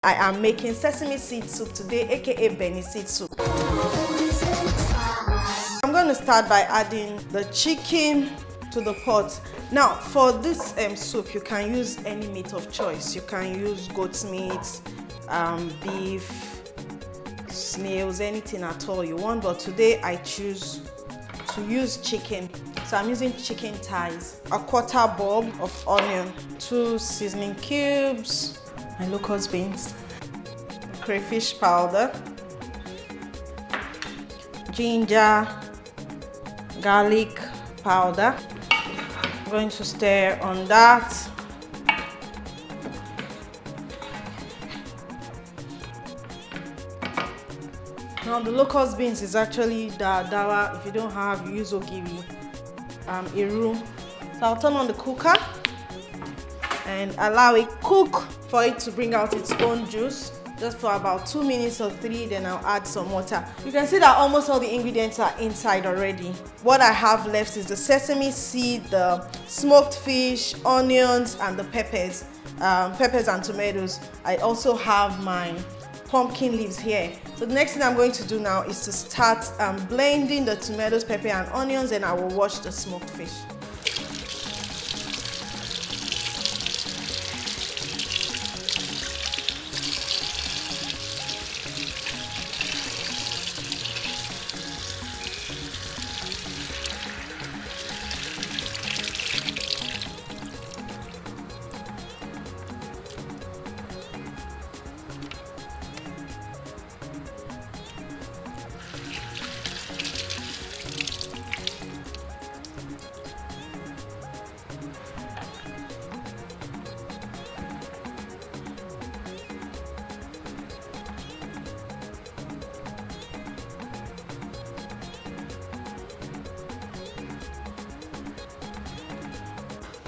I am making sesame seed soup today, aka BENISEED soup. I'm going to start by adding the chicken to the pot. Now for this soup, you can use any meat of choice. You can use goat's meat, beef, snails, anything at all you want, but today I choose to use chicken. So I'm using chicken thighs, a quarter bulb of onion, 2 seasoning cubes, my locust beans, crayfish powder, ginger, garlic powder. I'm going to stir on that. Now the locust beans is actually dawa. If you don't have, you use ogiri, iru. So I'll turn on the cooker and allow it cook for it to bring out its own juice, just for about 2 minutes or 3. Then I'll add some water. You can see that almost all the ingredients are inside already. What I have left is the sesame seed, the smoked fish, onions, and the peppers and tomatoes. I also have my pumpkin leaves here. So the next thing I'm going to do now is to start blending the tomatoes, pepper, and onions, and I will wash the smoked fish.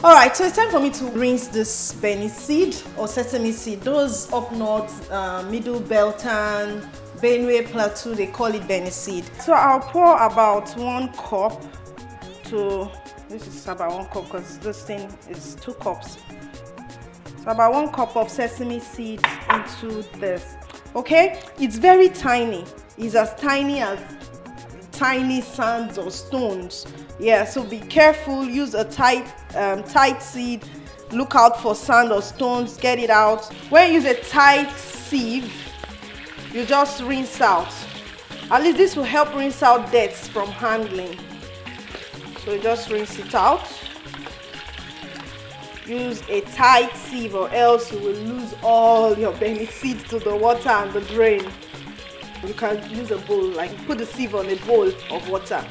Alright, so it's time for me to rinse this BENISEED or sesame seed. Those up north, Middle Belton, Benue Plateau, they call it BENISEED. So I'll pour about 1 cup to, this is about 1 cup because this thing is 2 cups. So about 1 cup of sesame seeds into this. Okay, it's very tiny. It's as tiny as tiny sands or stones. Yeah, so be careful. Use a tight seed. Look out for sand or stones. Get it out. When you use a tight sieve, you just rinse out. At least this will help rinse out dirt from handling. So you just rinse it out. Use a tight sieve or else you will lose all your BENISEED to the water and the drain. You can use a bowl, like put the sieve on a bowl of water.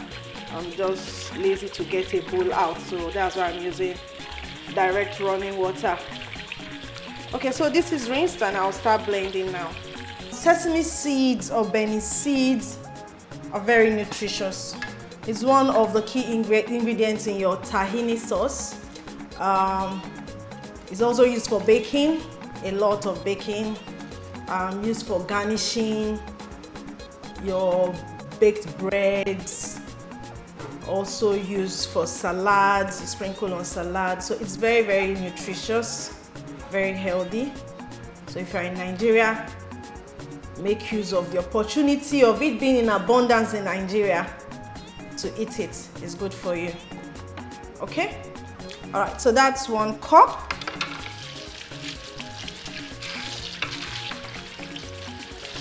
I'm just lazy to get a bowl out, so that's why I'm using direct running water. Okay, so this is rinsed and I'll start blending now. Sesame seeds or BENISEEDs are very nutritious. It's one of the key ingredients in your tahini sauce. It's also used for baking, a lot of baking. Used for garnishing your baked breads. Also used for salads, you sprinkle on salads. So it's very, very nutritious, very healthy. So if you're in Nigeria, make use of the opportunity of it being in abundance in Nigeria to eat it. It's good for you. Okay? All right, so that's 1 cup.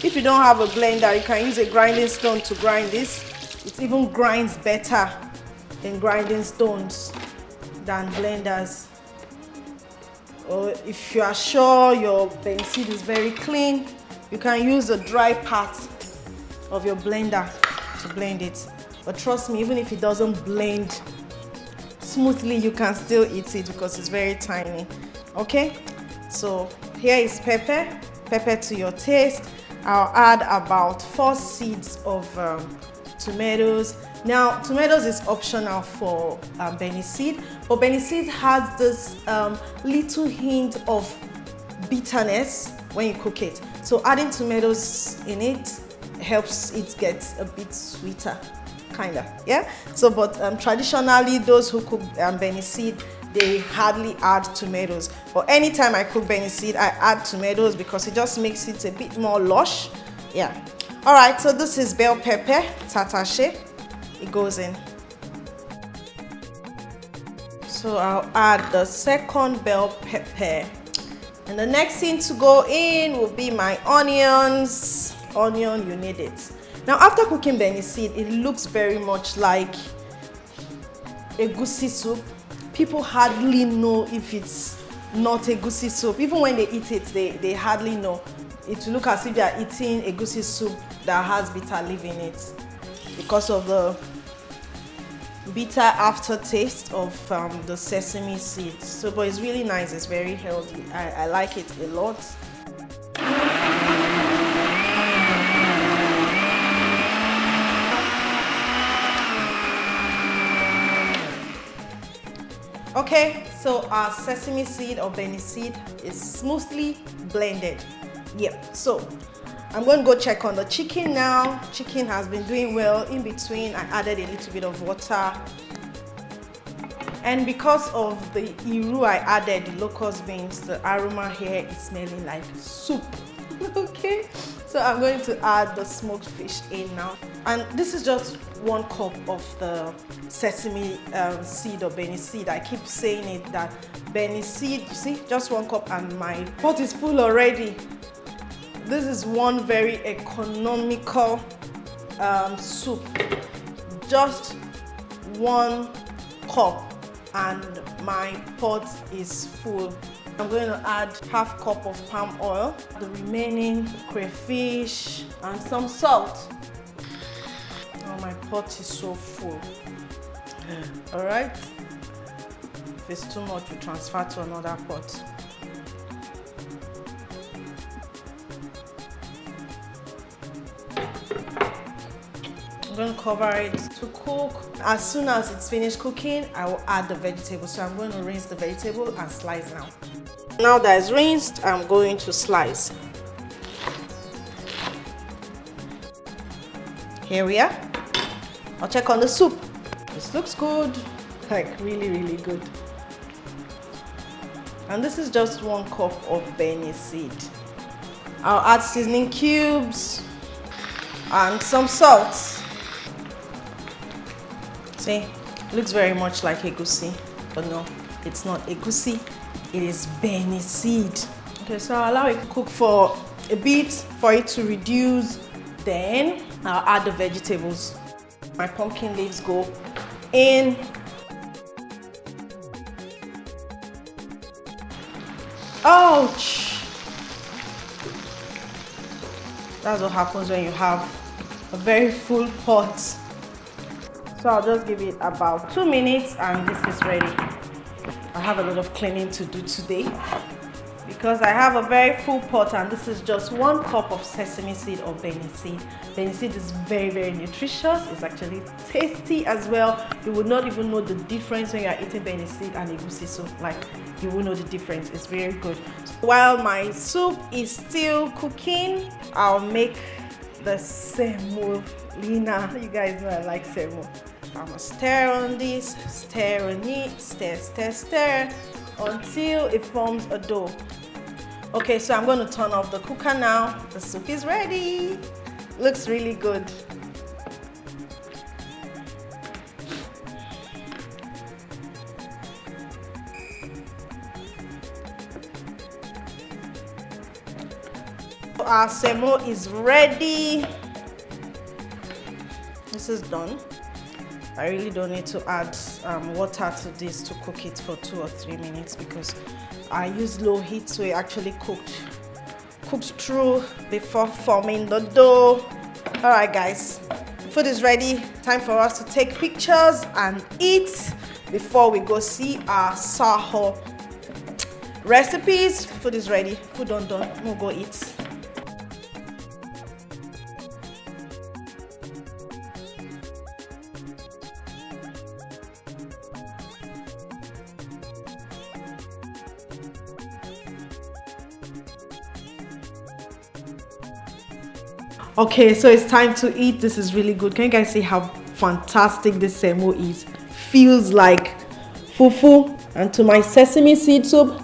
If you don't have a blender, you can use a grinding stone to grind this. It even grinds better than grinding stones than blenders. Or if you are sure your BENISEED is very clean, you can use a dry part of your blender to blend it. But trust me, even if it doesn't blend smoothly, you can still eat it because it's very tiny. Okay, so here is pepper to your taste. I'll add about 4 seeds of tomatoes. Now, tomatoes is optional for BENISEED, but BENISEED has this little hint of bitterness when you cook it. So adding tomatoes in it helps it get a bit sweeter, kinda, yeah? So, but traditionally, those who cook BENISEED, they hardly add tomatoes. But anytime I cook BENISEED, I add tomatoes because it just makes it a bit more lush. Yeah. All right, so this is bell pepper, tatashe. It goes in. So I'll add the second bell pepper. And the next thing to go in will be my onions. Onion, you need it. Now after cooking BENISEED, it looks very much like Egusi soup. People hardly know if it's not Egusi soup. Even when they eat it, they hardly know. It will look as if they are eating Egusi soup that has bitter leaf in it because of the bitter aftertaste of the sesame seeds. So, but it's really nice. It's very healthy. I like it a lot. Okay, so our sesame seed or BENISEED is smoothly blended. Yep, so I'm going to go check on the chicken now. Chicken has been doing well. In between, I added a little bit of water. And because of the iru I added, the locust beans, the aroma here is smelling like soup. Okay, so I'm going to add the smoked fish in now. And this is just 1 cup of the sesame seed or BENISEED. I keep saying it that BENISEED, you see, just 1 cup and my pot is full already. This is one very economical soup. Just 1 cup and my pot is full. I'm going to add ½ cup of palm oil, the remaining crayfish, and some salt. Oh, my pot is so full. All right. If it's too much, we transfer to another pot. I'm going to cover it to cook. As soon as it's finished cooking, I will add the vegetables. So I'm going to rinse the vegetable and slice now. Now that it's rinsed, I'm going to slice. Here we are. I'll check on the soup. This looks good, like really good. And this is just 1 cup of BENISEED. I'll add seasoning cubes and some salt. See, looks very much like Egusi, but no, it's not Egusi, it is BENISEED. Okay, so I'll allow it to cook for a bit for it to reduce. Then I'll add the vegetables. My pumpkin leaves go in. Ouch! That's what happens when you have a very full pot. So I'll just give it about 2 minutes and this is ready. I have a lot of cleaning to do today because I have a very full pot and this is just 1 cup of sesame seed or BENISEED. BENISEED is very nutritious. It's actually tasty as well. You would not even know the difference when you are eating BENISEED and Egusi soup. Like, you will know the difference. It's very good. So while my soup is still cooking, I'll make the semolina. You guys know I like semo. I'm gonna stir on this, stir on it, stir until it forms a dough. Okay, so I'm going to turn off the cooker now. The soup is ready. Looks really good. Our semo is ready. This is done. I really don't need to add water to this to cook it for 2 or 3 minutes because I used low heat, so it actually cooked through before forming the dough. All right, guys, food is ready. Time for us to take pictures and eat before we go see our Saho recipes. Food is ready. Food done. We'll go eat. Okay, so it's time to eat. This is really good. Can you guys see how fantastic this semo is? Feels like fufu. And to my sesame seed soup,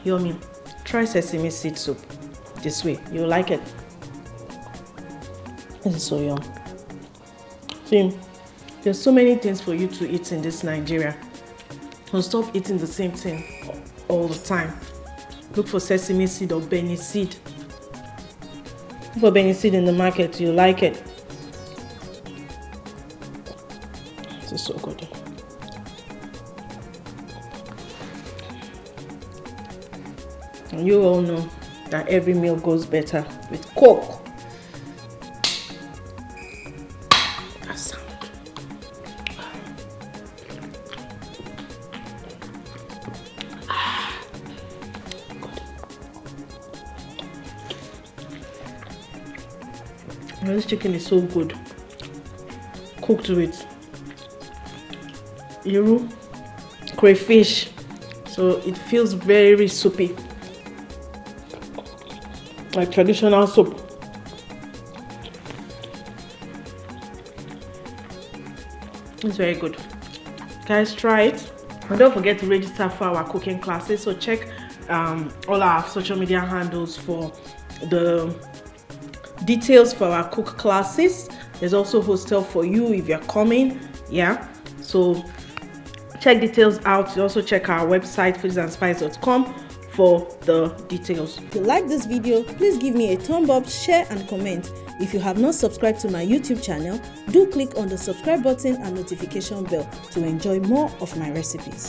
yummy. Try sesame seed soup this way, you'll like it. This is so yum. See, there's so many things for you to eat in this Nigeria. Don't stop eating the same thing all the time. Look for sesame seed or BENISEED. Look for BENISEED in the market, you'll like it. This is so good. And you all know that every meal goes better with Coke. That sound. Good. Now this chicken is so good. Cooked with crayfish, so it feels very soupy, like traditional soup. It's very good. Guys, try it. And don't forget to register for our cooking classes. So check all our social media handles for the details for our cook classes. There's also hostel for you if you're coming. Yeah, so check details out. You also check our website foodiesandspice.com for the details. If you like this video, please give me a thumb up, share and comment. If you have not subscribed to my YouTube channel, do click on the subscribe button and notification bell to enjoy more of my recipes.